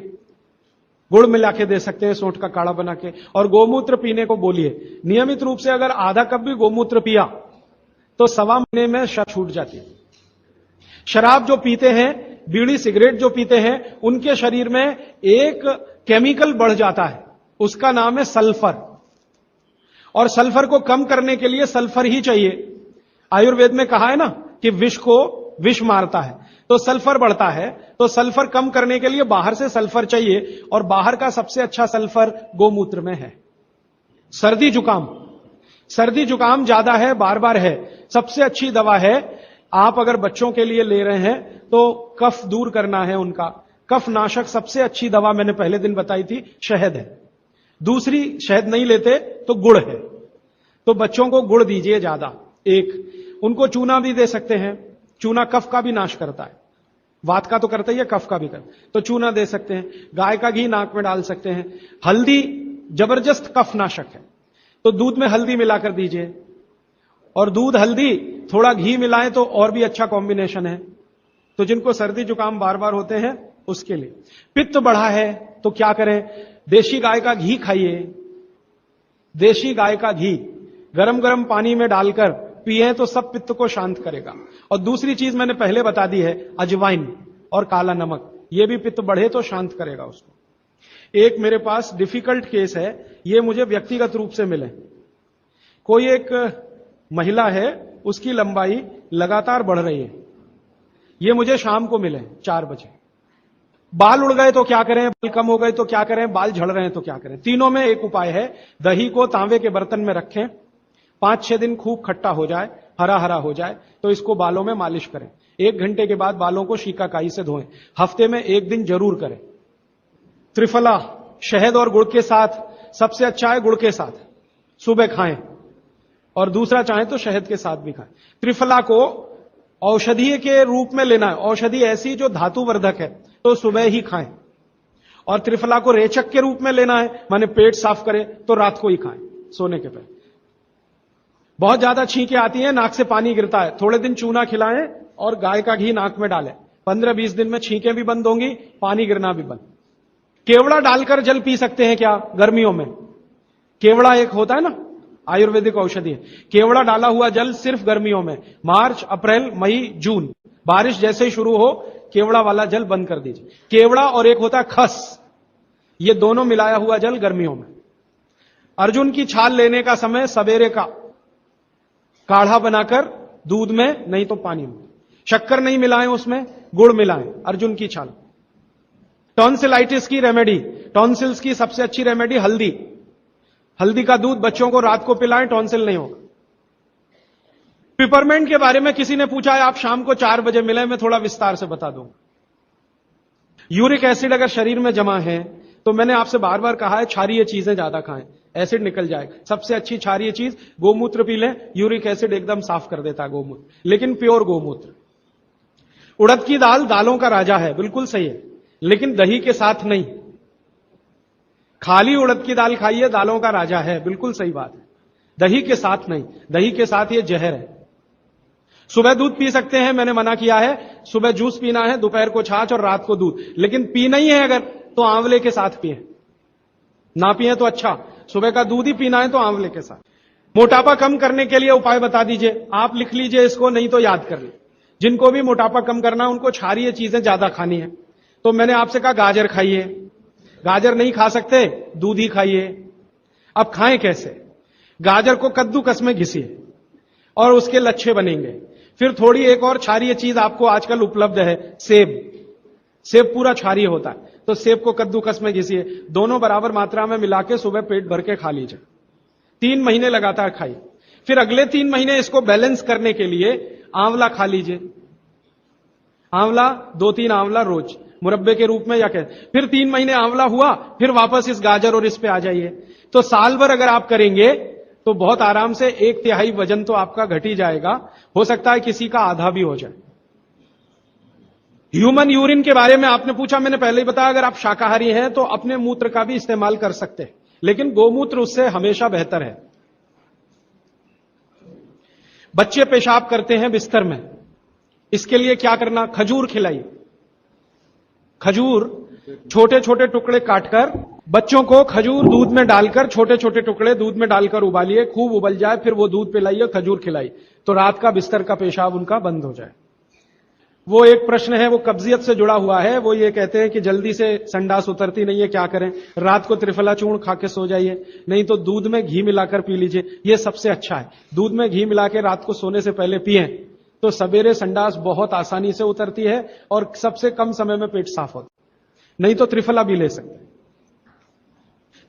गुड़ मिला के दे सकते हैं सौंठ का काढ़ा बना के। और गोमूत्र पीने को बोलिए। नियमित रूप से अगर आधा कप भी गोमूत्र पिया तो 1.25 महीने में शक छूट जाती है। शराब जो पीते हैं, बीड़ी सिगरेट जो पीते हैं, उनके शरीर में एक केमिकल बढ़ जाता है, उसका नाम है सल्फर। और सल्फर को कम करने के लिए सल्फर ही चाहिए। आयुर्वेद में कहा है ना कि विष को विष मारता है, तो सल्फर बढ़ता है। तो सल्फर कम करने के लिए बाहर से सल्फर चाहिए, और बाहर का सबसे अच्छा सल्फर गोमूत्र में है। सर्दी जुकाम, सर्दी जुकाम ज्यादा है, बार बार है, सबसे अच्छी दवा है। आप अगर बच्चों के लिए ले रहे हैं तो कफ दूर करना है उनका, कफ नाशक सबसे अच्छी दवा मैंने पहले दिन बताई थी, शहद है। दूसरी शहद नहीं लेते तो गुड़ है, तो बच्चों को गुड़ दीजिए ज्यादा। एक उनको चूना भी दे सकते हैं, चूना कफ का भी नाश करता है, वात का तो करता ही है, कफ का भी करता है, तो चूना दे सकते हैं। गाय का घी नाक में डाल सकते हैं। हल्दी जबरदस्त कफ नाशक है, तो दूध में हल्दी मिलाकर दीजिए। और दूध हल्दी थोड़ा घी मिलाएं तो और भी अच्छा कॉम्बिनेशन है। तो जिनको सर्दी जुकाम बार बार होते हैं उसके लिए। पित्त बढ़ा है तो क्या करें? देशी गाय का घी खाइए। देशी गाय का घी गरम गरम पानी में डालकर पिए तो सब पित्त को शांत करेगा। और दूसरी चीज मैंने पहले बता दी है, अजवाइन और काला नमक, ये भी पित्त बढ़े तो शांत करेगा उसको। एक मेरे पास डिफिकल्ट केस है, ये मुझे व्यक्तिगत रूप से मिले। कोई एक महिला है, उसकी लंबाई लगातार बढ़ रही है। ये मुझे शाम को मिले 4 बजे। बाल उड़ गए तो क्या करें, बाल कम हो गए तो क्या करें, बाल झड़ रहे हैं तो क्या करें? तीनों में एक उपाय है, दही को तांबे के बर्तन में रखें, 5-6 दिन खूब खट्टा हो जाए, हरा हरा हो जाए, तो इसको बालों में मालिश करें। 1 घंटे के बाद बालों को शिकाकाई से धोएं। हफ्ते में 1 दिन जरूर करें। त्रिफला शहद और गुड़ के साथ सबसे अच्छा है, गुड़ के साथ सुबह खाएं, और दूसरा चाहें तो शहद के साथ भी खाएं। त्रिफला को औषधीय के रूप में लेना है, औषधि ऐसी जो धातुवर्धक है, तो सुबह ही खाएं। और त्रिफला को रेचक के रूप में लेना है, माने पेट साफ करे, तो रात को ही खाएं सोने के पहले। बहुत ज्यादा छींकें आती हैं, नाक से पानी गिरता है, थोड़े दिन चूना खिलाएं और गाय का घी नाक में डालें। 15-20 दिन में छींकें भी बंद होंगी, पानी गिरना भी बंद। केवड़ा डालकर जल पी सकते हैं क्या गर्मियों में? केवड़ा एक होता है ना, आयुर्वेदिक औषधि है। केवड़ा डाला हुआ जल सिर्फ गर्मियों में, मार्च, अप्रैल, मई, जून, बारिश जैसे ही शुरू हो केवड़ा वाला जल बंद कर दीजिए। केवड़ा और एक होता है खस, ये दोनों मिलाया हुआ जल गर्मियों में। अर्जुन की छाल लेने का समय सवेरे का, काढ़ा बनाकर दूध में नहीं तो पानी में, शक्कर नहीं मिलाएं उसमें, गुड़ मिलाएं, अर्जुन की छाल। टॉन्सिलाइटिस की रेमेडी, टॉन्सिल्स की सबसे अच्छी रेमेडी हल्दी, हल्दी का दूध बच्चों को रात को पिलाएं, टॉन्सिल नहीं होगा। पिपरमेंट के बारे में किसी ने पूछा है, आप शाम को 4 बजे मिले, मैं थोड़ा विस्तार से बता दूं। यूरिक एसिड अगर शरीर में जमा है तो मैंने आपसे बार बार कहा है क्षारीय चीजें ज्यादा खाएं, एसिड निकल जाएगा। सबसे अच्छी क्षारीय चीज गोमूत्र पी लें, यूरिक एसिड एकदम साफ कर देता है गोमूत्र, लेकिन प्योर गोमूत्र। उड़द की दाल दालों का राजा है, बिल्कुल सही है, लेकिन दही के साथ नहीं। खाली उड़द की दाल खाइए, दालों का राजा है, बिल्कुल सही बात है, दही के साथ नहीं, दही के साथ ये जहर है। सुबह दूध पी सकते हैं, मैंने मना किया है, सुबह जूस पीना है, दोपहर को छाछ और रात को दूध, लेकिन पीना ही है अगर तो आंवले के साथ पिए, ना पिए तो अच्छा, सुबह का दूध ही पीना है तो आंवले के साथ। मोटापा कम करने के लिए उपाय बता दीजिए, आप लिख लीजिए इसको, नहीं तो याद कर लीजिए। जिनको भी मोटापा कम करना है उनको क्षारीय चीजें ज्यादा खानी है, तो मैंने आपसे कहा गाजर खाइए, गाजर नहीं खा सकते दूध ही खाइए। अब खाएं कैसे? गाजर को कद्दूकस में घिसिए और उसके लच्छे बनेंगे। फिर थोड़ी एक और क्षारीय चीज आपको आजकल उपलब्ध है, सेब, सेब पूरा क्षारीय होता है, तो सेब को कद्दूकस में घिसिए, दोनों बराबर मात्रा में मिला के सुबह पेट भर के खा लीजिए। 3 महीने लगातार खाइए। फिर अगले 3 महीने इसको बैलेंस करने के लिए आंवला खा लीजिए, आंवला 2-3 आंवला रोज मुरब्बे के रूप में या कैसे। फिर 3 महीने आंवला हुआ, फिर वापस इस गाजर और इस पे आ जाइए। तो साल भर अगर आप करेंगे तो बहुत आराम से 1/3 वजन तो आपका घट ही जाएगा, हो सकता है किसी का आधा भी हो जाए। ह्यूमन यूरिन के बारे में आपने पूछा, मैंने पहले ही बताया, अगर आप शाकाहारी हैं तो अपने मूत्र का भी इस्तेमाल कर सकते हैं, लेकिन गोमूत्र उससे हमेशा बेहतर है। बच्चे पेशाब करते हैं बिस्तर में, इसके लिए क्या करना? खजूर खिलाइए। खजूर छोटे छोटे टुकड़े काटकर बच्चों को खजूर दूध में डालकर, छोटे छोटे टुकड़े दूध में डालकर उबालिए, खूब उबल जाए, फिर वो दूध पिलाइए, खजूर खिलाइए, तो रात का बिस्तर का पेशाब उनका बंद हो जाए। वो एक प्रश्न है, वो कब्जियत से जुड़ा हुआ है, वो ये कहते हैं कि जल्दी से संडास उतरती नहीं है, क्या करें? रात को त्रिफला चूर्ण खा के सो जाइए, नहीं तो दूध में घी मिलाकर पी लीजिए, ये सबसे अच्छा है। दूध में घी मिला के रात को सोने से पहले पिएं तो सवेरे संडास बहुत आसानी से उतरती है और सबसे कम समय में पेट साफ होता है। नहीं तो त्रिफला भी ले सकते हैं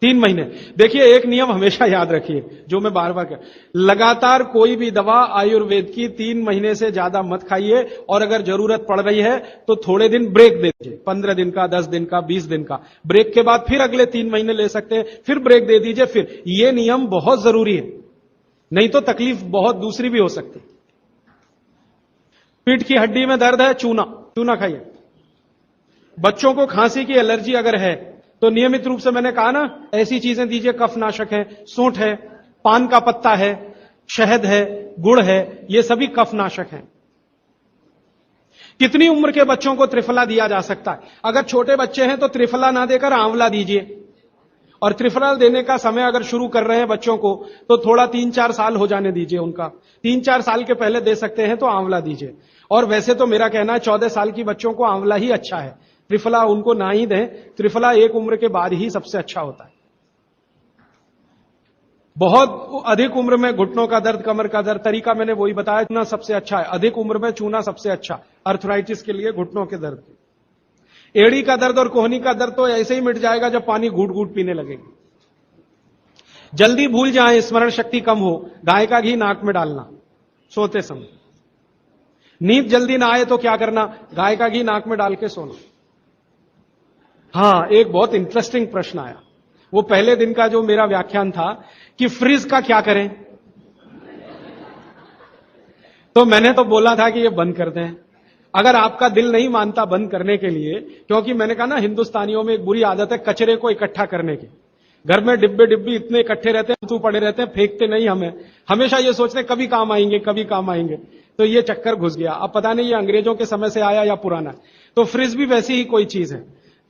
3 महीने। देखिए एक नियम हमेशा याद रखिए, जो मैं बार बार लगातार कोई भी दवा आयुर्वेद की 3 महीने से ज्यादा मत खाइए, और अगर जरूरत पड़ रही है तो थोड़े दिन ब्रेक दे दीजिए, 15 दिन का, 10 दिन का, 20 दिन का ब्रेक के बाद फिर अगले 3 महीने ले सकते हैं, फिर ब्रेक दे दीजिए। फिर ये नियम बहुत जरूरी है, नहीं तो तकलीफ बहुत दूसरी भी हो सकती। पीठ की हड्डी में दर्द है, चूना खाइए। बच्चों को खांसी की एलर्जी अगर है तो नियमित रूप से, मैंने कहा ना, ऐसी चीजें दीजिए, कफनाशक है, सूंठ है, पान का पत्ता है, शहद है, गुड़ है, ये सभी कफनाशक हैं। कितनी उम्र के बच्चों को त्रिफला दिया जा सकता है? अगर छोटे बच्चे हैं तो त्रिफला ना देकर आंवला दीजिए, और त्रिफला देने का समय अगर शुरू कर रहे हैं बच्चों को तो थोड़ा 3-4 साल हो जाने दीजिए उनका, 3-4 साल के पहले दे सकते हैं तो आंवला दीजिए। और वैसे तो मेरा कहना है 14 साल की बच्चों को आंवला ही अच्छा है, त्रिफला उनको ना ही दें, त्रिफला एक उम्र के बाद ही सबसे अच्छा होता है। बहुत अधिक उम्र में घुटनों का दर्द, कमर का दर्द, तरीका मैंने वही बताया, चूना सबसे अच्छा है, अधिक उम्र में चूना सबसे अच्छा, अर्थराइटिस के लिए, घुटनों के दर्द। एड़ी का दर्द और कोहनी का दर्द तो ऐसे ही मिट जाएगा जब पानी घूट घूट पीने लगेगी। जल्दी भूल जाए, स्मरण शक्ति कम हो, गाय का घी नाक में डालना सोते समय। नींद जल्दी ना आए तो क्या करना, गाय का घी नाक में डाल के सोना। हां, एक बहुत इंटरेस्टिंग प्रश्न आया, वो पहले दिन का जो मेरा व्याख्यान था कि फ्रिज का क्या करें, तो मैंने तो बोला था कि ये बंद कर दें। अगर आपका दिल नहीं मानता बंद करने के लिए, क्योंकि मैंने कहा ना हिंदुस्तानियों में एक बुरी आदत है कचरे को इकट्ठा करने की। घर में डिब्बे डिब्बी इतने इकट्ठे रहते हैं, तू पड़े रहते हैं, फेंकते नहीं हमें, हमेशा ये सोचते हैं कभी काम आएंगे कभी काम आएंगे। तो ये चक्कर घुस गया। अब पता नहीं ये अंग्रेजों के समय से आया या पुराना। तो फ्रिज भी वैसी ही कोई चीज है।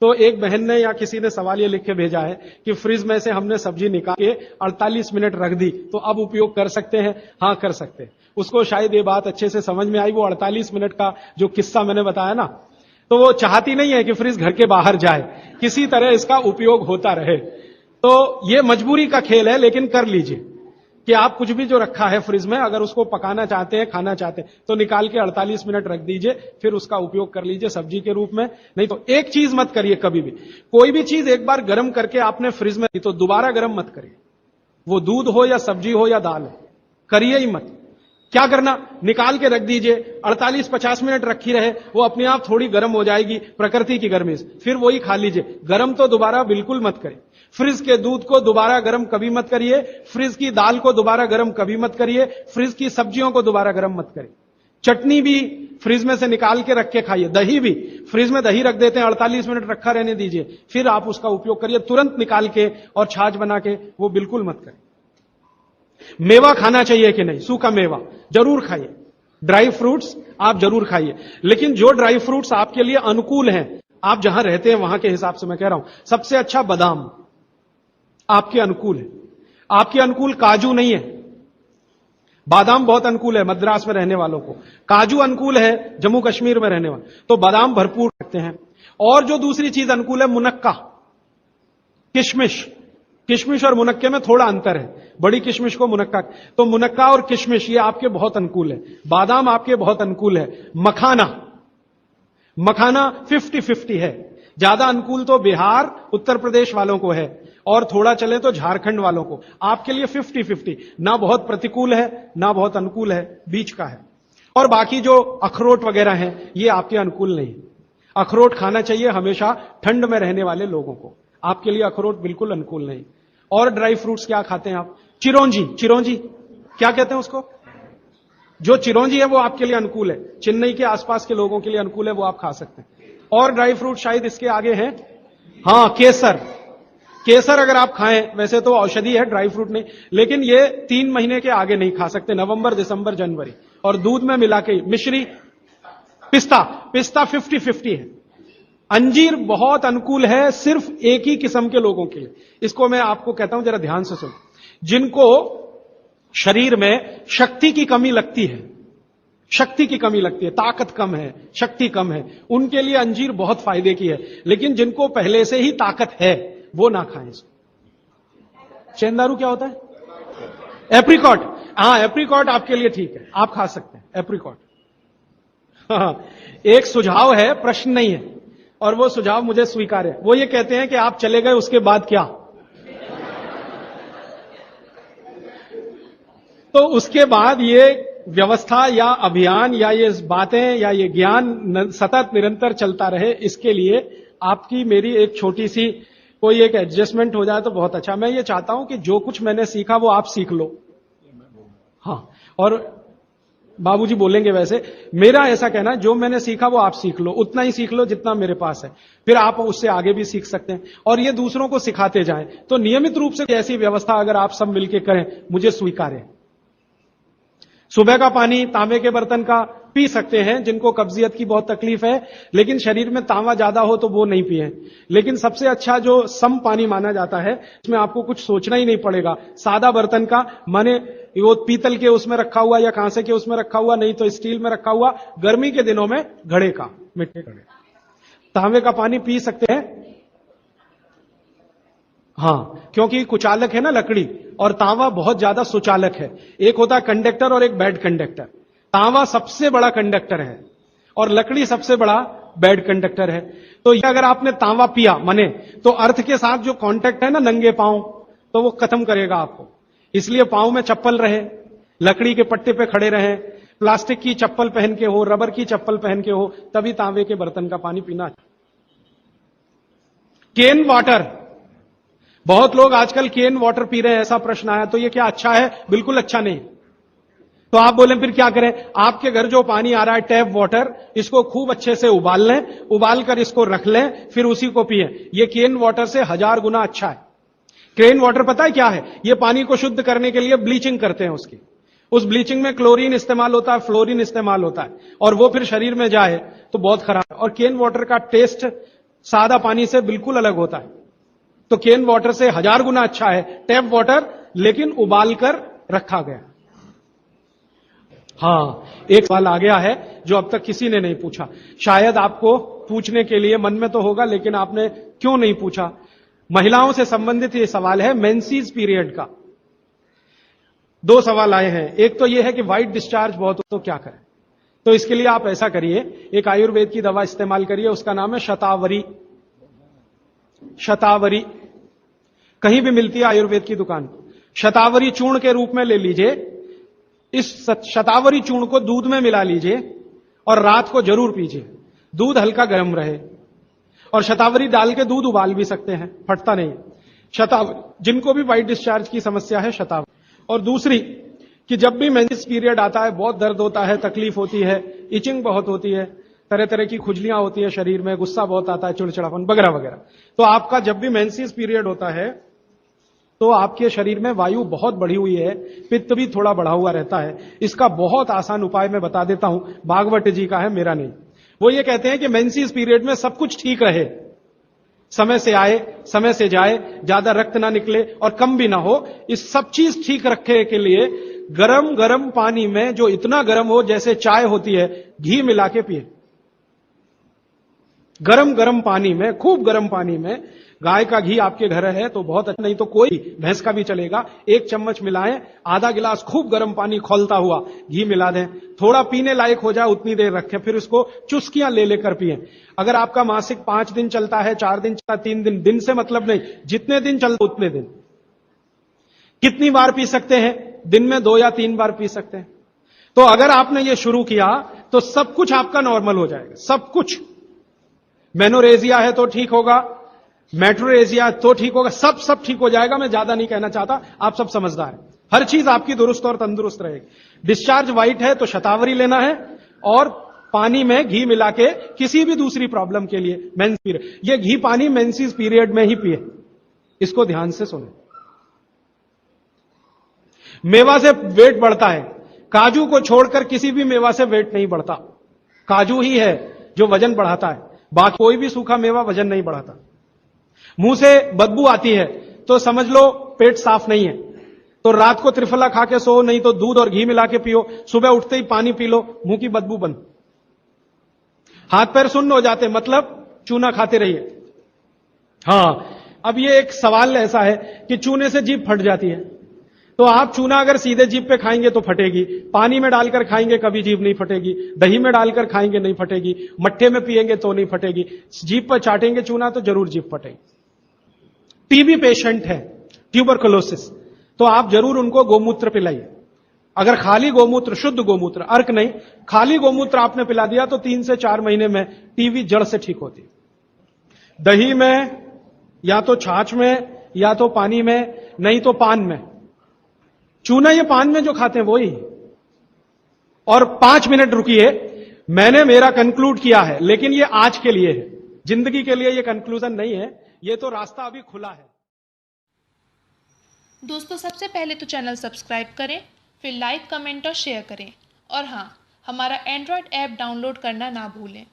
तो एक बहन ने या किसी ने सवाल ये लिख के भेजा है कि फ्रिज में से हमने सब्जी निकाल के 48 मिनट रख दी तो अब उपयोग कर सकते हैं। हाँ, कर सकते हैं। उसको शायद ये बात अच्छे से समझ में आई। वो 48 मिनट का जो किस्सा मैंने बताया ना, तो वो चाहती नहीं है कि फ्रिज घर के बाहर जाए, किसी तरह इसका उपयोग होता रहे। तो ये मजबूरी का खेल है, लेकिन कर लीजिए कि आप कुछ भी जो रखा है फ्रिज में, अगर उसको पकाना चाहते हैं, खाना चाहते हैं, तो निकाल के 48 मिनट रख दीजिए, फिर उसका उपयोग कर लीजिए सब्जी के रूप में। नहीं तो एक चीज मत करिए कभी भी, कोई भी चीज एक बार गर्म करके आपने फ्रिज में दी तो दोबारा गर्म मत करिए। वो दूध हो या सब्जी हो या दाल हो, करिए ही मत। क्या करना, निकाल के रख दीजिए, 48-50 मिनट रखी रहे, वो अपने आप थोड़ी गर्म हो जाएगी प्रकृति की गर्मी से, फिर वही खा लीजिए। गर्म तो दोबारा बिल्कुल मत करिए। फ्रिज के दूध को दोबारा गर्म कभी मत करिए, फ्रिज की दाल को दोबारा गर्म कभी मत करिए, फ्रिज की सब्जियों को दोबारा गर्म मत करिए। चटनी भी फ्रिज में से निकाल के रख के खाइए। दही भी फ्रिज में दही रख देते हैं, 48 मिनट रखा रहने दीजिए, फिर आप उसका उपयोग करिए, तुरंत निकाल के और छाछ बना के, वो बिल्कुल मत करिए। मेवा खाना चाहिए कि नहीं, सूखा मेवा जरूर खाइए, ड्राई फ्रूट्स आप जरूर खाइए, लेकिन जो ड्राई फ्रूट्स आपके लिए अनुकूल हैं, आप जहां रहते हैं वहां के हिसाब से मैं कह रहा हूं। सबसे अच्छा बादाम आपके अनुकूल है, आपके अनुकूल काजू नहीं है। बादाम बहुत अनुकूल है मद्रास में रहने वालों को, काजू अनुकूल है जम्मू कश्मीर में रहने वाले, तो बादाम भरपूर रखते हैं। और जो दूसरी चीज अनुकूल है, मुनक्का, किशमिश। किशमिश और मुनक्के में थोड़ा अंतर है, बड़ी किशमिश को मुनक्का, तो मुनक्का और किशमिश ये आपके बहुत अनुकूल है। बादाम आपके बहुत अनुकूल है। मखाना, मखाना 50-50 है। ज्यादा अनुकूल तो बिहार उत्तर प्रदेश वालों को है, और थोड़ा चले तो झारखंड वालों को। आपके लिए 50-50, ना बहुत प्रतिकूल है ना बहुत अनुकूल है, बीच का है। और बाकी जो अखरोट वगैरह हैं ये आपके अनुकूल नहीं। अखरोट खाना चाहिए हमेशा ठंड में रहने वाले लोगों को, आपके लिए अखरोट बिल्कुल अनुकूल नहीं। और ड्राई फ्रूट्स क्या खाते हैं आप, चिरौंजी, चिरौंजी क्या कहते हैं उसको, जो चिरौंजी है वो आपके लिए अनुकूल है, चेन्नई के आसपास के लोगों के लिए अनुकूल है, वो आप खा सकते हैं। और ड्राई फ्रूट शायद इसके आगे हैं, हां केसर। केसर अगर आप खाएं, वैसे तो औषधि है, ड्राई फ्रूट नहीं, लेकिन ये 3 महीने के आगे नहीं खा सकते, नवंबर दिसंबर जनवरी, और दूध में मिला के। मिश्री, पिस्ता, पिस्ता 50-50 है। अंजीर बहुत अनुकूल है सिर्फ एक ही किस्म के लोगों के लिए। इसको मैं आपको कहता हूं, जरा ध्यान से सुनो। जिनको शरीर में शक्ति की कमी लगती है, शक्ति की कमी लगती है, ताकत कम है, शक्ति कम है, उनके लिए अंजीर बहुत फायदे की है। लेकिन जिनको पहले से ही ताकत है वो ना खाएं इसको। चेंदारू क्या होता है, एप्रिकॉट, हाँ एप्रिकॉट आपके लिए ठीक है, आप खा सकते हैं एप्रिकॉट। एक सुझाव है, प्रश्न नहीं है, और वो सुझाव मुझे स्वीकार है। वो ये कहते हैं कि आप चले गए उसके बाद क्या, तो उसके बाद ये व्यवस्था या अभियान या ये बातें या ये ज्ञान सतत निरंतर चलता रहे, इसके लिए आपकी मेरी एक छोटी सी कोई एक एडजस्टमेंट हो जाए तो बहुत अच्छा। मैं ये चाहता हूं कि जो कुछ मैंने सीखा वो आप सीख लो। हाँ, और बाबूजी बोलेंगे वैसे, मेरा ऐसा कहना है जो मैंने सीखा वो आप सीख लो, उतना ही सीख लो जितना मेरे पास है, फिर आप उससे आगे भी सीख सकते हैं और ये दूसरों को सिखाते जाएं। तो नियमित रूप से ऐसी व्यवस्था अगर आप सब मिलकर करें, मुझे स्वीकार है। सुबह का पानी तांबे के बर्तन का पी सकते हैं जिनको कब्जियत की बहुत तकलीफ है, लेकिन शरीर में तांबा ज्यादा हो तो वो नहीं पिए। लेकिन सबसे अच्छा जो सम पानी माना जाता है, इसमें आपको कुछ सोचना ही नहीं पड़ेगा, सादा बर्तन का, माने वो पीतल के उसमें रखा हुआ या कांसे के उसमें रखा हुआ, नहीं तो स्टील में रखा हुआ, गर्मी के दिनों में घड़े का, मिट्टी घड़े, तांबे का पानी पी सकते हैं। हां, क्योंकि कुचालक है ना लकड़ी, और तांबा बहुत ज्यादा सुचालक है। एक होता है कंडक्टर और एक बैड कंडक्टर। तांबा सबसे बड़ा कंडक्टर है और लकड़ी सबसे बड़ा बैड कंडक्टर है। तो ये अगर आपने तांबा पिया माने, तो अर्थ के साथ जो कांटेक्ट है ना नंगे पांव, तो वो खत्म करेगा आपको। इसलिए पांव में चप्पल रहे, लकड़ी के पट्टे पे खड़े रहें, प्लास्टिक की चप्पल पहन के हो, रबर की चप्पल पहन के हो, तभी तांबे के बर्तन का पानी पीना। केन वाटर, बहुत लोग आजकल केन वाटर पी रहे हैं, ऐसा प्रश्न आया। तो ये क्या अच्छा है? बिल्कुल अच्छा नहीं। तो आप बोले फिर क्या करें? आपके घर जो पानी आ रहा है टैप वाटर, इसको खूब अच्छे से उबाल लें, उबाल कर इसको रख लें, फिर उसी को पिएं। ये केन वाटर से 1000 गुना अच्छा है। केन वाटर पता है क्या है? ये पानी को शुद्ध करने के लिए ब्लीचिंग करते हैं उसकी। उस ब्लीचिंग में क्लोरीन इस्तेमाल होता है, फ्लोरीन इस्तेमाल होता है, और वो फिर शरीर में जाए तो बहुत खराब है। और केन वाटर का टेस्ट सादा पानी से बिल्कुल अलग होता है। तो केन वाटर से 1000 गुना अच्छा है टैप वाटर, लेकिन उबाल कर रखा गया। हां, एक सवाल आ गया है जो अब तक किसी ने नहीं पूछा, शायद आपको पूछने के लिए मन में तो होगा, लेकिन आपने क्यों नहीं पूछा। महिलाओं से संबंधित यह सवाल है, मेंसेस पीरियड का। 2 सवाल आए हैं। एक तो यह है कि व्हाइट डिस्चार्ज बहुत हो तो क्या करें। तो इसके लिए आप ऐसा करिए, एक आयुर्वेद की दवा इस्तेमाल करिए, उसका नाम है शतावरी। शतावरी कहीं भी मिलती है आयुर्वेद की दुकान। शतावरी चूर्ण के रूप में ले लीजिए। इस शतावरी चूर्ण को दूध में मिला लीजिए और रात को जरूर पीजिए। दूध हल्का गर्म रहे, और शतावरी डाल के दूध उबाल भी सकते हैं, फटता नहीं। शतावरी, जिनको भी व्हाइट डिस्चार्ज की समस्या है, शतावरी। और दूसरी कि जब भी मेंसेस पीरियड आता है, बहुत दर्द होता है, तकलीफ होती है, इचिंग बहुत होती है, तरह तरह की खुजलियां होती है शरीर में, गुस्सा बहुत आता है, चिड़चिड़ापन वगैरह वगैरह। तो आपका जब भी मेंसेस पीरियड होता है तो आपके शरीर में वायु बहुत बढ़ी हुई है, पित्त भी थोड़ा बढ़ा हुआ रहता है। इसका बहुत आसान उपाय मैं बता देता हूं, भागवत जी का है, मेरा नहीं। वो ये कहते हैं कि मेंसेस पीरियड में सब कुछ ठीक रहे, समय से आए, समय से जाए, ज्यादा रक्त ना निकले और कम भी ना हो। इस सब चीज ठीक रखने के लिए गरम गरम पानी में, जो इतना गरम हो जैसे चाय होती है, घी मिला के पिए। गरम गरम पानी में, खूब गरम पानी में, गाय का घी आपके घर है तो बहुत अच्छा, नहीं तो कोई भैंस का भी चलेगा, 1 चम्मच मिलाएं, आधा गिलास खूब गरम पानी खौलता हुआ घी मिला दें, थोड़ा पीने लायक हो जाए उतनी देर रखें, फिर उसको चुस्कियां ले लेकर पिएं। अगर आपका मासिक 5 दिन चलता है, 4 दिन चलता, 3 दिन, दिन से मतलब नहीं, जितने दिन चलता उतने दिन। कितनी बार पी सकते हैं? दिन में 2 या 3 बार पी सकते हैं। तो अगर आपने ये शुरू किया तो सब कुछ आपका नॉर्मल हो जाएगा, सब कुछ। मेनोरेजिया है तो ठीक होगा, मेट्रोरेजिया तो ठीक होगा, सब ठीक हो जाएगा। मैं ज्यादा नहीं कहना चाहता, आप सब समझदार हैं। हर चीज आपकी दुरुस्त और तंदुरुस्त रहेगी। डिस्चार्ज व्हाइट है तो शतावरी लेना है, और पानी में घी मिला के किसी भी दूसरी प्रॉब्लम के लिए, मेंस पीरियड, ये घी पानी मेंसेस पीरियड में ही पिए। इसको ध्यान से सुने। मेवा से वेट बढ़ता है, काजू को छोड़कर किसी भी मेवा से वेट नहीं बढ़ता। काजू ही है जो वजन बढ़ाता है, बाकी कोई भी सूखा मेवा वजन नहीं बढ़ाता। मुंह से बदबू आती है तो समझ लो पेट साफ नहीं है, तो रात को त्रिफला खा के सो, नहीं तो दूध और घी मिला के पियो, सुबह उठते ही पानी पी लो, मुंह की बदबू बंद। हाथ पैर सुन्न हो जाते, मतलब चूना खाते रहिए। हां, अब ये एक सवाल ऐसा है कि चूने से जीभ फट जाती है, तो आप चूना अगर सीधे जीभ पे खाएंगे तो फटेगी, पानी में डालकर खाएंगे कभी जीभ नहीं फटेगी, दही में डालकर खाएंगे नहीं फटेगी, मट्ठे में पिएंगे तो नहीं फटेगी, जीभ पर चाटेंगे चूना तो जरूर जीभ फटेगी। टीबी पेशेंट है, ट्यूबरकुलोसिस, तो आप जरूर उनको गोमूत्र पिलाइए। अगर खाली गोमूत्र, शुद्ध गोमूत्र, अर्क नहीं, खाली गोमूत्र आपने पिला दिया तो 3 से 4 महीने में टीबी जड़ से ठीक होती है। दही में, या तो छाछ में, या तो पानी में, नहीं तो पान में। चूना ये पान में जो खाते हैं वही। और 5 मिनट रुकिए, मैंने मेरा कंक्लूड किया है, लेकिन ये आज के लिए है, जिंदगी के लिए ये कंक्लूजन नहीं है, ये तो रास्ता अभी खुला है। दोस्तों, सबसे पहले तो चैनल सब्सक्राइब करें, फिर लाइक, कमेंट और शेयर करें, और हाँ, हमारा एंड्रॉयड ऐप डाउनलोड करना ना भूलें।